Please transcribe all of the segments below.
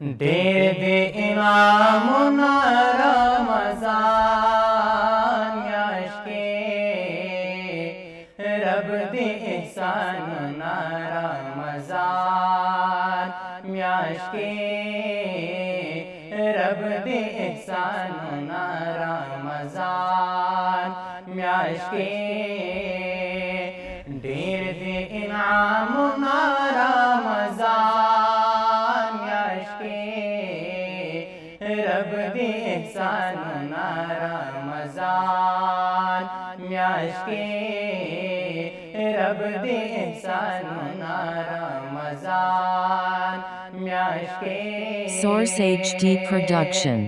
ढेर दे इनामुना रमज़ान याश के रब दे एहसानुना रमज़ान याश के रब दे एहसानुना रमज़ान याश के ढेर दे इनामुना रमज़ान याश के रब दे एहसानुना रमज़ान याश के रब दे एहसानुना रमज़ान याश के Source HD Production.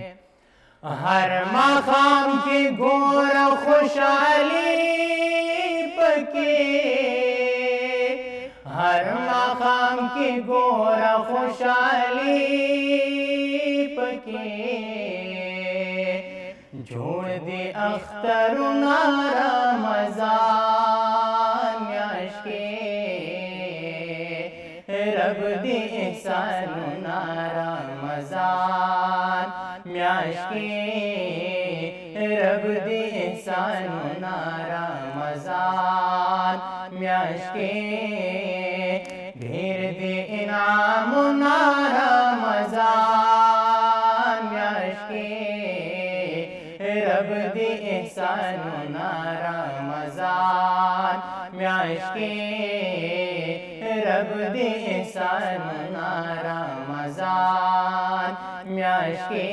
हर मकाम की गोर खुशहाली पके हर मकाम की गोर खुशहाली पके जोड़ दे अख्तरुना रमज़ान याश के रब दे एहसानुना रमज़ान याश के रब दे एहसानुना रमज़ान याश के ढेर दे इनामुना रमज़ान याश के रब दे एहसानुना रमज़ान याश के रब दे एहसानुना रमज़ान याश के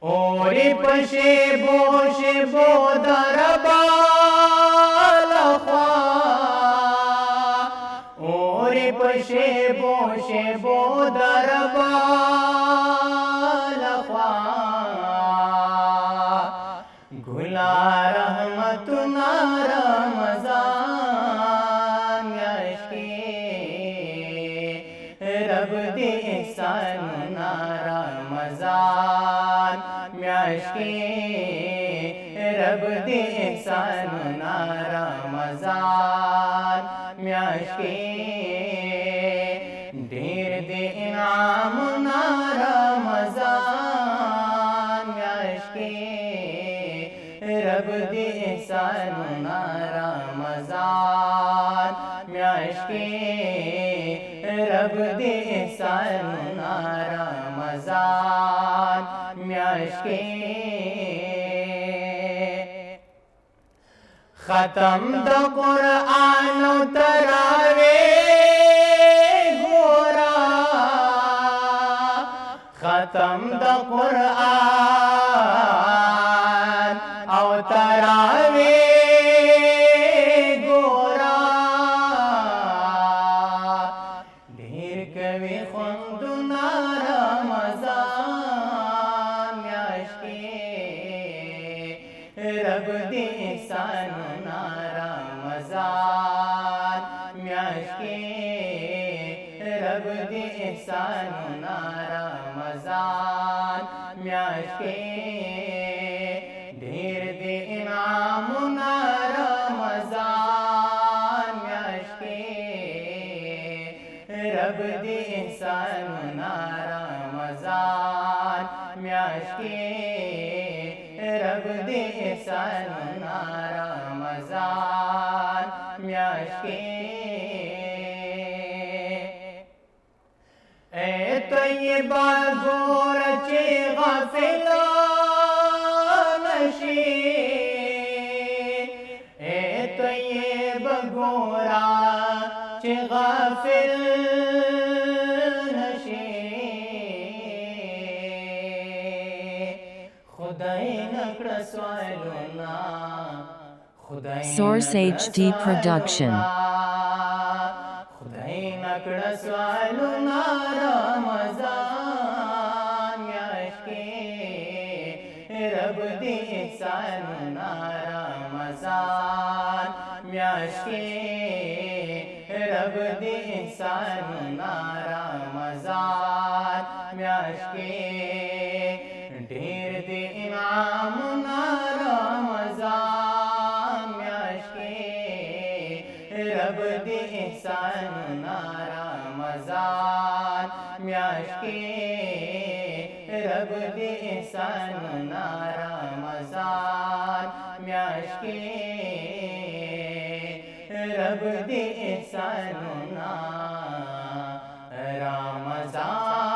ओरे पशे बो दरबाल ख्वा ओरे पशे बो दरबाल ख्वा गुला रहमतुना रमज़ान याश के रब दे एहसानुना रमज़ान याश के रब दे एहसानुना रमज़ान याश के ढेर दे इनामुना रमज़ान याश के रब दे एहसानुना रमज़ान याश के रब दे एहसानुना रमज़ान याश के ख़त्म द क़ुरआन तरावे गोरा ख़त्म द क़ुरआन औ तरावे गोरा ढेर कवि खुंदुना रमज़ान याश के रब दे एहसानुना रमज़ान याश के रब दे एहसानुना रमज़ान याश के ढेर दे इनामुना रमज़ान याश के रब दे एहसानुना रमज़ान याश के रब दे एहसानुना रमज़ान याश के ए तय्यबा गोरचे गाफिला नशी ए तय्यबा गोरा चे गाफिल नशी खुदाई नकड़ा स्वालुना Source HD Production. खुदाई नकड़ा स्वालुना रमज़ान याश के रब दे एहसानुना रमज़ान याश के रब दे एहसानुना रमज़ान याश के ढेर दे इनामुना रमज़ान याश के रब दे एहसानुना रमज़ान रमज़ान म्याशके रब दे सानुना रमज़ान म्याशके रब दे सानुना रमज़ान